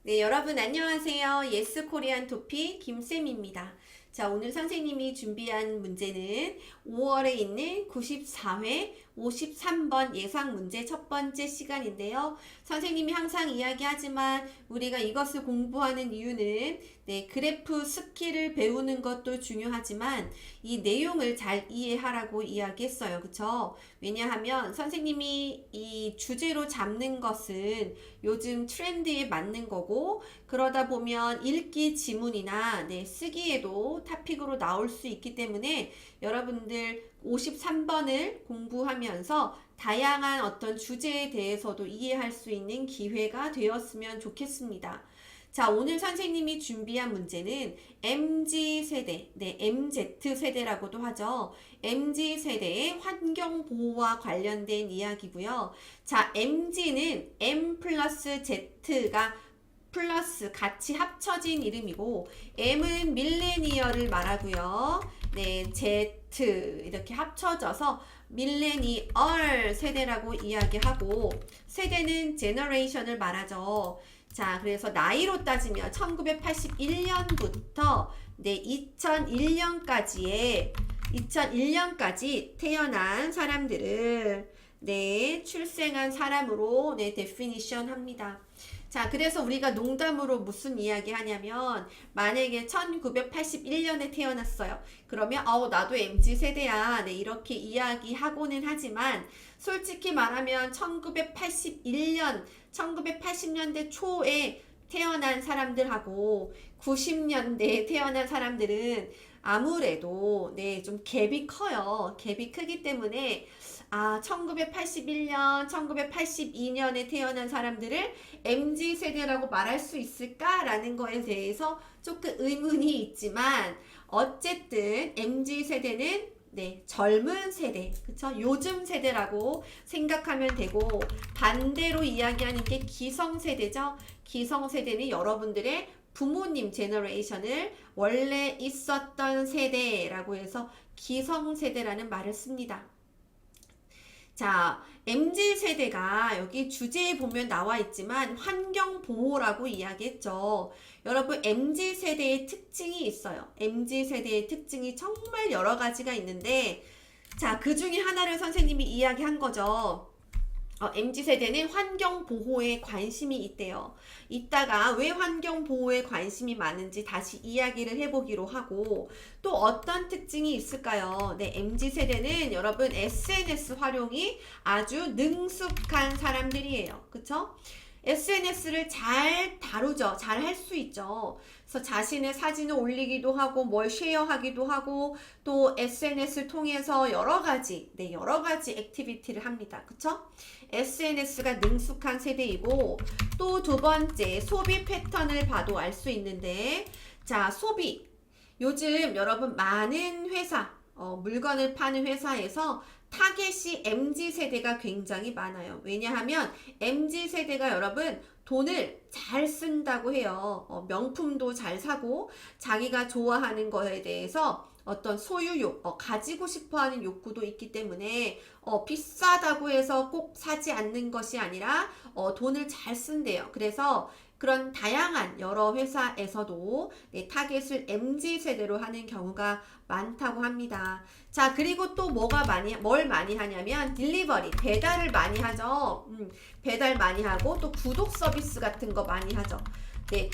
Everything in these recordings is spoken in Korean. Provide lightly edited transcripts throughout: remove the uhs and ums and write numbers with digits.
네, 여러분 안녕하세요. 예스 코리안 토픽 김쌤입니다. 자, 오늘 선생님이 준비한 문제는 5월에 있는 94회 53번 예상 문제 첫 번째 시간인데요. 선생님이 항상 이야기하지만 우리가 이것을 공부하는 이유는 그래프 스킬을 배우는 것도 중요하지만 이 내용을 잘 이해하라고 이야기했어요. 그쵸? 왜냐하면 선생님이 이 주제로 잡는 것은 요즘 트렌드에 맞는 거고, 그러다 보면 읽기 지문이나 쓰기에도 토픽으로 나올 수 있기 때문에 여러분들 53번을 공부하면서 다양한 어떤 주제에 대해서도 이해할 수 있는 기회가 되었으면 좋겠습니다. 자, 오늘 선생님이 준비한 문제는 MZ세대, MZ세대라고도 하죠. MZ세대의 환경보호와 관련된 이야기고요. 자, MZ는 M 플러스 Z가 플러스 같이 합쳐진 이름이고, M은 밀레니얼을 말하고요. Z 이렇게 합쳐져서 밀레니얼 세대라고 이야기하고, 세대는 제너레이션을 말하죠. 자, 그래서 나이로 따지면 1981년부터 2001년까지 태어난 사람들을 출생한 사람으로 데피니션 합니다. 자, 그래서 우리가 농담으로 무슨 이야기 하냐면, 만약에 1981년에 태어났어요. 그러면 나도 MZ세대야. 이렇게 이야기하고는 하지만 솔직히 말하면 1980년대 초에 태어난 사람들하고 90년대에 태어난 사람들은 아무래도 좀 갭이 커요. 갭이 크기 때문에 1981년, 1982년에 태어난 사람들을 MZ세대라고 말할 수 있을까라는 거에 대해서 조금 의문이 있지만, 어쨌든 MZ세대는 젊은 세대, 그쵸? 요즘 세대라고 생각하면 되고, 반대로 이야기하는 게 기성세대죠. 기성세대는 여러분들의 부모님 제너레이션을 원래 있었던 세대라고 해서 기성세대라는 말을 씁니다. 자, MZ세대가 여기 주제에 보면 나와 있지만 환경보호라고 이야기했죠. 여러분, MZ세대의 특징이 있어요. MZ세대의 특징이 정말 여러 가지가 있는데, 자, 그 중에 하나를 선생님이 이야기한 거죠. MZ세대는 환경보호에 관심이 있대요. 이따가 왜 환경보호에 관심이 많은지 다시 이야기를 해보기로 하고, 또 어떤 특징이 있을까요? MZ세대는 여러분 SNS 활용이 아주 능숙한 사람들이에요. 그쵸? SNS를 잘 다루죠. 잘 할 수 있죠. 그래서 자신의 사진을 올리기도 하고 뭘 쉐어하기도 하고, 또 SNS를 통해서 여러 가지 액티비티를 합니다. 그쵸? SNS가 능숙한 세대이고, 또 두 번째 소비 패턴을 봐도 알 수 있는데, 자, 소비. 요즘 여러분 많은 회사, 물건을 파는 회사에서 타겟이 MZ세대가 굉장히 많아요. 왜냐하면 MZ세대가 여러분 돈을 잘 쓴다고 해요. 명품도 잘 사고 자기가 좋아하는 거에 대해서 어떤 소유욕, 가지고 싶어 하는 욕구도 있기 때문에 비싸다고 해서 꼭 사지 않는 것이 아니라 돈을 잘 쓴대요. 그래서 그런 다양한 여러 회사에서도 타겟을 MZ세대로 하는 경우가 많다고 합니다. 자, 그리고 또 뭘 많이 하냐면 딜리버리, 배달을 많이 하죠. 배달 많이 하고 또 구독 서비스 같은 거 많이 하죠.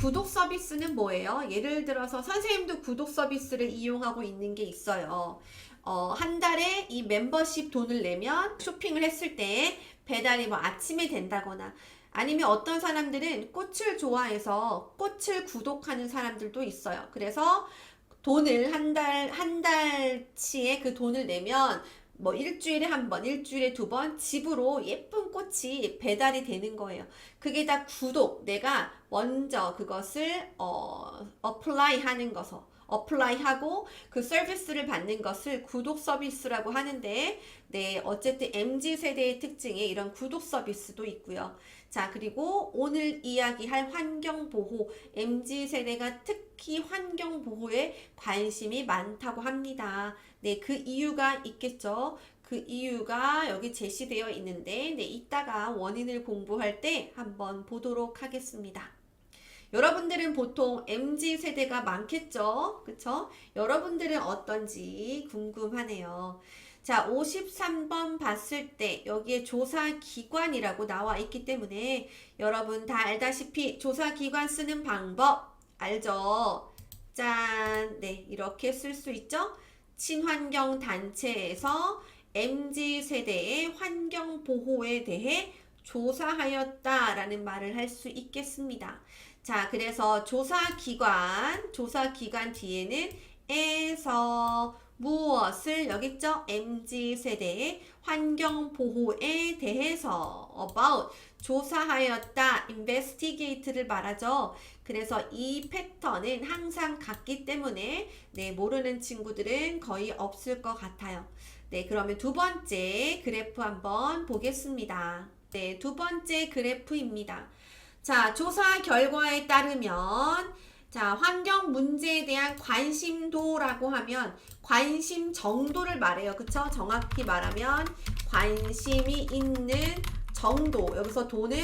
구독 서비스는 뭐예요? 예를 들어서 선생님도 구독 서비스를 이용하고 있는 게 있어요. 한 달에 이 멤버십 돈을 내면 쇼핑을 했을 때 배달이 아침에 된다거나, 아니면 어떤 사람들은 꽃을 좋아해서 꽃을 구독하는 사람들도 있어요. 그래서 돈을 한 달치의 그 돈을 내면 일주일에 한 번, 일주일에 두 번 집으로 예쁜 꽃이 배달이 되는 거예요. 그게 다 구독, 내가 먼저 그것을 어플라이하고 그 서비스를 받는 것을 구독 서비스라고 하는데, 어쨌든 MZ세대의 특징에 이런 구독 서비스도 있고요. 자, 그리고 오늘 이야기할 환경보호, MZ세대가 특히 환경보호에 관심이 많다고 합니다. 그 이유가 있겠죠. 그 이유가 여기 제시되어 있는데, 네, 이따가 원인을 공부할 때 한번 보도록 하겠습니다. 여러분들은 보통 MZ세대가 많겠죠? 그쵸? 여러분들은 어떤지 궁금하네요. 자, 53번 봤을 때 여기에 조사기관이라고 나와 있기 때문에 여러분 다 알다시피 조사기관 쓰는 방법 알죠? 짠! 네, 이렇게 쓸 수 있죠? 친환경 단체에서 MZ세대의 환경보호에 대해 조사하였다라는 말을 할 수 있겠습니다. 자, 그래서 조사기관 뒤에는 에서 무엇을 여기 있죠? MZ세대의 환경보호에 대해서 about 조사하였다, investigate를 말하죠. 그래서 이 패턴은 항상 같기 때문에 네, 모르는 친구들은 거의 없을 것 같아요. 네, 그러면 두 번째 그래프 한번 보겠습니다. 네, 두 번째 그래프입니다. 자, 조사 결과에 따르면 자, 환경 문제에 대한 관심도라고 하면 관심 정도를 말해요. 그쵸? 정확히 말하면 관심이 있는 정도. 여기서 도는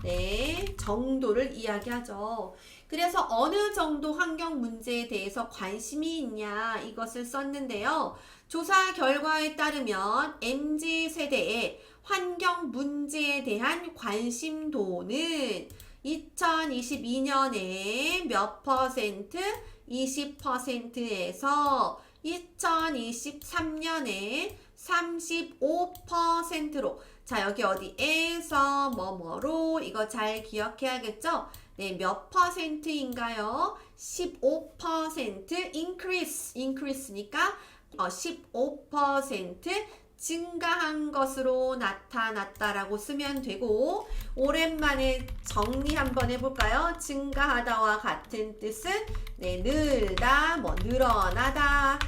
네, 정도를 이야기하죠. 그래서 어느 정도 환경 문제에 대해서 관심이 있냐 이것을 썼는데요. 조사 결과에 따르면 MZ세대의 환경 문제에 대한 관심도는 2022년에 몇 퍼센트? 20%에서 2023년에 35%로 자, 여기 어디에서 뭐뭐로 이거 잘 기억해야겠죠? 네, 몇 퍼센트인가요? 15% increase니까 15% 증가한 것으로 나타났다라고 쓰면 되고 오랜만에 정리 한번 해볼까요? 증가하다와 같은 뜻은 네, 늘다, 뭐 늘어나다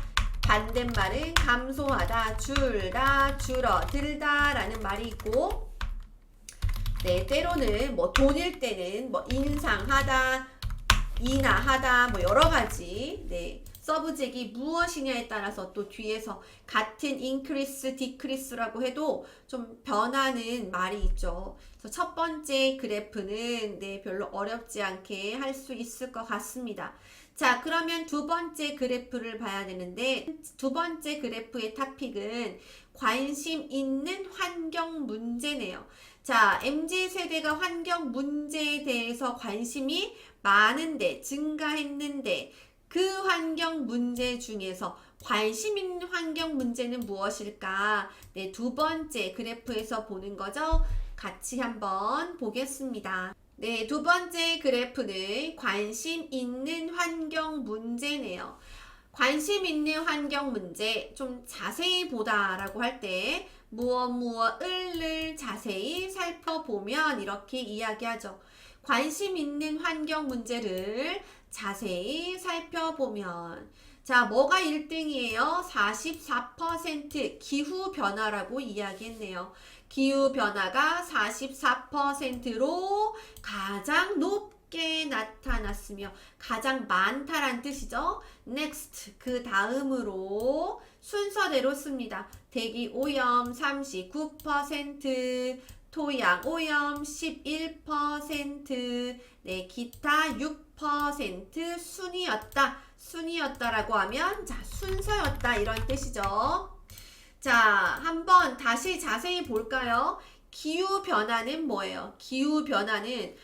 반대말은 감소하다, 줄다, 줄어들다 라는 말이 있고 네, 때로는 뭐 돈일 때는 뭐 인상하다, 인하하다 뭐 여러 가지 네, 서브젝이 무엇이냐에 따라서 또 뒤에서 같은 increase, decrease라고 해도 좀 변하는 말이 있죠. 그래서 첫 번째 그래프는 네, 별로 어렵지 않게 할 수 있을 것 같습니다. 자, 그러면 두 번째 그래프를 봐야 되는데 두 번째 그래프의 토픽은 관심 있는 환경 문제네요. 자, MZ세대가 환경 문제에 대해서 관심이 많은데 증가했는데 그 환경 문제 중에서 관심 있는 환경 문제는 무엇일까? 네, 두 번째 그래프에서 보는 거죠. 같이 한번 보겠습니다. 네, 두 번째 그래프는 관심 있는 환경 문제네요. 관심 있는 환경 문제 좀 자세히 보다라고 할 때 무엇을 자세히 살펴보면 이렇게 이야기하죠. 관심 있는 환경 문제를 자세히 살펴보면 자, 뭐가 1등이에요? 44% 기후변화라고 이야기했네요. 기후변화가 44%로 가장 높게 나타났으며 가장 많다란 뜻이죠. next, 그 다음으로 순서대로 씁니다. 대기오염 39%, 토양오염 11%, 네, 기타 6% 순이었다라고 하면 자, 순서였다 이런 뜻이죠. 자, 한번 다시 자세히 볼까요? 기후변화는 뭐예요? 기후변화는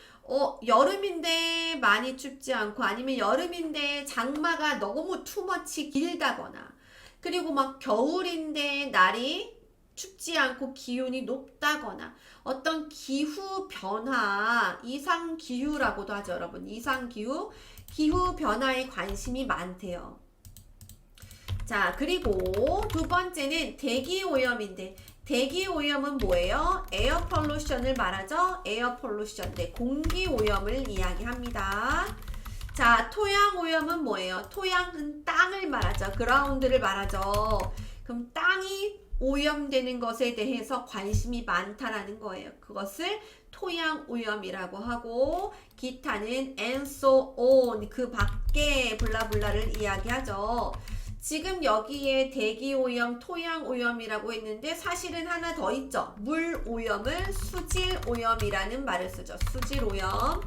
여름인데 많이 춥지 않고 아니면 여름인데 장마가 너무 투머치 길다거나 그리고 막 겨울인데 날이 춥지 않고 기온이 높다거나 어떤 기후변화, 이상기후라고도 하죠 여러분. 이상기후, 기후변화에 관심이 많대요. 자, 그리고 두 번째는 대기오염인데 대기오염은 뭐예요? 에어 폴루션을 말하죠. 에어 폴루션, 네, 공기오염을 이야기합니다. 자, 토양오염은 뭐예요? 토양은 땅을 말하죠. 그라운드를 말하죠. 그럼 땅이 오염되는 것에 대해서 관심이 많다라는 거예요. 그것을 토양오염이라고 하고 기타는 and so on 그 밖에 블라블라를 이야기하죠. 지금 여기에 대기오염, 토양오염이라고 했는데 사실은 하나 더 있죠. 물오염을 수질오염이라는 말을 쓰죠. 수질오염.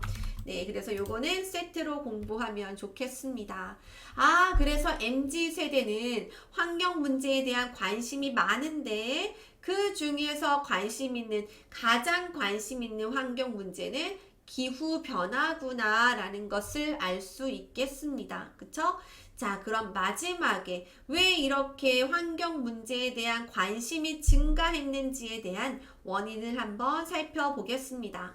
네, 그래서 요거는 세트로 공부하면 좋겠습니다. 아, 그래서 MZ세대는 환경 문제에 대한 관심이 많은데 그 중에서 가장 관심 있는 환경 문제는 기후 변화구나 라는 것을 알 수 있겠습니다. 그쵸? 자, 그럼 마지막에 왜 이렇게 환경 문제에 대한 관심이 증가했는지에 대한 원인을 한번 살펴보겠습니다.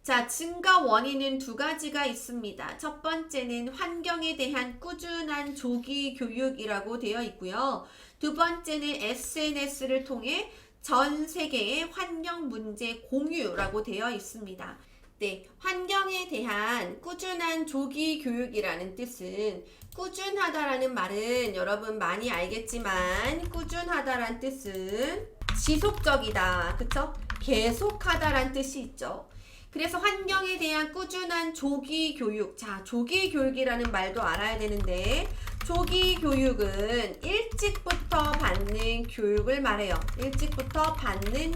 자, 증가 원인은 두 가지가 있습니다. 첫 번째는 환경에 대한 꾸준한 조기 교육이라고 되어 있고요. 두 번째는 SNS를 통해 전 세계의 환경 문제 공유라고 되어 있습니다. 네, 환경에 대한 꾸준한 조기 교육이라는 뜻은 꾸준하다라는 말은 여러분 많이 알겠지만 꾸준하다라는 뜻은 지속적이다. 그쵸? 계속하다라는 뜻이 있죠. 그래서 환경에 대한 꾸준한 조기 교육. 자, 조기 교육이라는 말도 알아야 되는데 조기 교육은 일찍부터 받는 교육을 말해요. 일찍부터 받는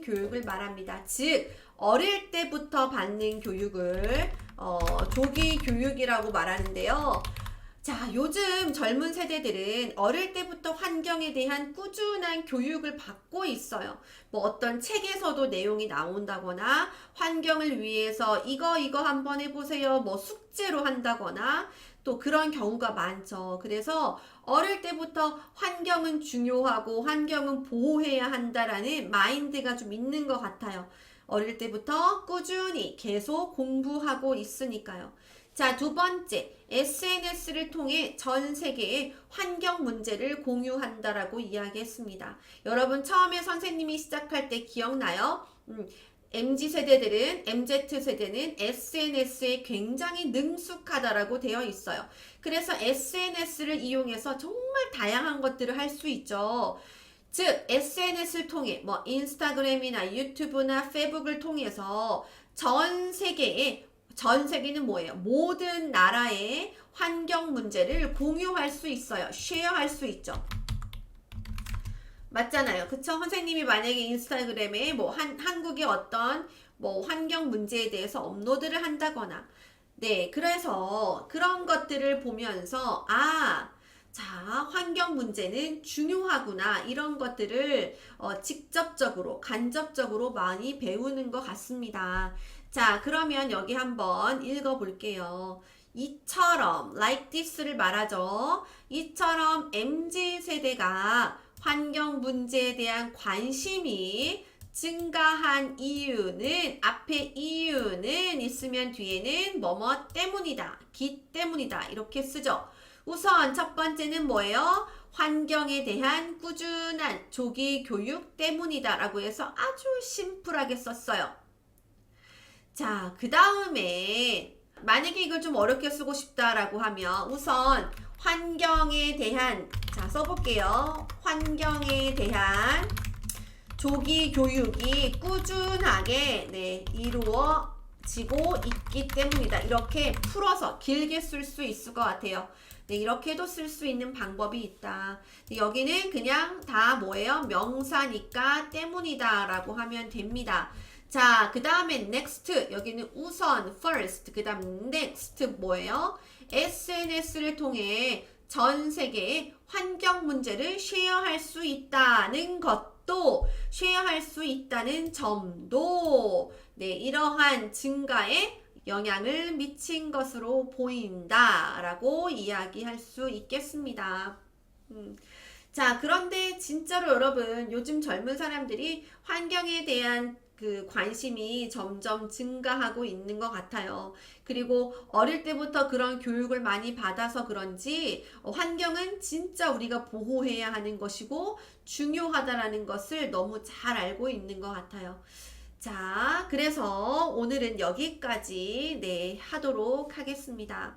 교육을 말합니다. 즉 어릴 때부터 받는 교육을 조기 교육이라고 말하는데요. 자, 요즘 젊은 세대들은 어릴 때부터 환경에 대한 꾸준한 교육을 받고 있어요. 뭐 어떤 책에서도 내용이 나온다거나 환경을 위해서 이거 한번 해보세요. 뭐 숙제로 한다거나 또 그런 경우가 많죠. 그래서 어릴 때부터 환경은 중요하고 환경은 보호해야 한다라는 마인드가 좀 있는 것 같아요. 어릴 때부터 꾸준히 계속 공부하고 있으니까요. 자, 두 번째, SNS를 통해 전 세계의 환경 문제를 공유한다라고 이야기했습니다. 여러분 처음에 선생님이 시작할 때 기억나요? MZ세대는 SNS에 굉장히 능숙하다라고 되어 있어요. 그래서 SNS를 이용해서 정말 다양한 것들을 할 수 있죠. 즉, SNS를 통해 뭐 인스타그램이나 유튜브나 페북을 통해서 전 세계는 뭐예요? 모든 나라의 환경 문제를 공유할 수 있어요. 쉐어할 수 있죠. 맞잖아요. 그쵸? 선생님이 만약에 인스타그램에 뭐 한국의 어떤 뭐 환경 문제에 대해서 업로드를 한다거나 네, 그래서 그런 것들을 보면서 자, 환경 문제는 중요하구나. 이런 것들을 직접적으로, 간접적으로 많이 배우는 것 같습니다. 자, 그러면 여기 한번 읽어볼게요. 이처럼, like this를 말하죠. 이처럼 MZ세대가 환경 문제에 대한 관심이 증가한 이유는 앞에 이유는 있으면 뒤에는 뭐뭐 때문이다. 기 때문이다. 이렇게 쓰죠. 우선 첫 번째는 뭐예요? 환경에 대한 꾸준한 조기 교육 때문이다 라고 해서 아주 심플하게 썼어요. 자, 그 다음에 만약에 이걸 좀 어렵게 쓰고 싶다라고 하면 우선 환경에 대한 자, 써볼게요. 환경에 대한 조기 교육이 꾸준하게 이루어지고 있기 때문이다. 이렇게 풀어서 길게 쓸 수 있을 것 같아요. 네, 이렇게도 쓸 수 있는 방법이 있다. 여기는 그냥 다 뭐예요? 명사니까 때문이다 라고 하면 됩니다. 자, 그 다음에 next. 여기는 우선 first. 그 다음 next 뭐예요? SNS를 통해 전 세계의 환경 문제를 쉐어할 수 있다는 것도 쉐어할 수 있다는 점도 네, 이러한 증가에 영향을 미친 것으로 보인다 라고 이야기할 수 있겠습니다. 자, 그런데 진짜로 여러분 요즘 젊은 사람들이 환경에 대한 그 관심이 점점 증가하고 있는 것 같아요. 그리고 어릴 때부터 그런 교육을 많이 받아서 그런지 환경은 진짜 우리가 보호해야 하는 것이고 중요하다라는 것을 너무 잘 알고 있는 것 같아요. 자, 그래서 오늘은 여기까지 하도록 하겠습니다.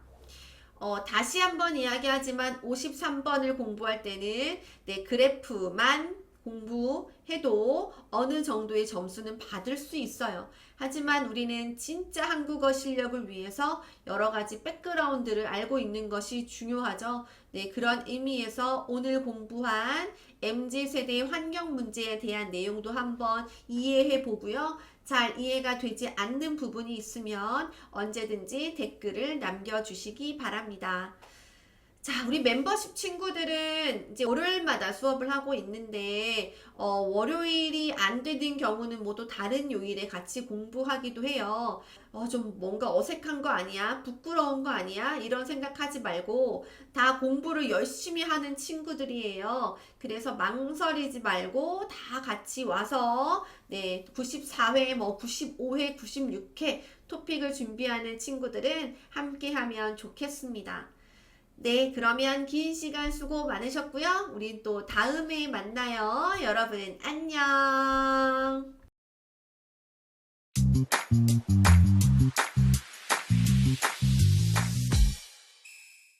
다시 한번 이야기하지만 53번을 공부할 때는 그래프만 공부해도 어느 정도의 점수는 받을 수 있어요. 하지만 우리는 진짜 한국어 실력을 위해서 여러 가지 백그라운드를 알고 있는 것이 중요하죠. 네, 그런 의미에서 오늘 공부한 MZ세대의 환경 문제에 대한 내용도 한번 이해해 보고요. 잘 이해가 되지 않는 부분이 있으면 언제든지 댓글을 남겨주시기 바랍니다. 자, 우리 멤버십 친구들은 이제 월요일마다 수업을 하고 있는데, 월요일이 안 되는 경우는 모두 다른 요일에 같이 공부하기도 해요. 좀 뭔가 어색한 거 아니야? 부끄러운 거 아니야? 이런 생각하지 말고 다 공부를 열심히 하는 친구들이에요. 그래서 망설이지 말고 다 같이 와서, 네, 94회, 95회, 96회 토픽을 준비하는 친구들은 함께 하면 좋겠습니다. 네, 그러면 긴 시간 수고 많으셨고요. 우리 또 다음에 만나요. 여러분, 안녕.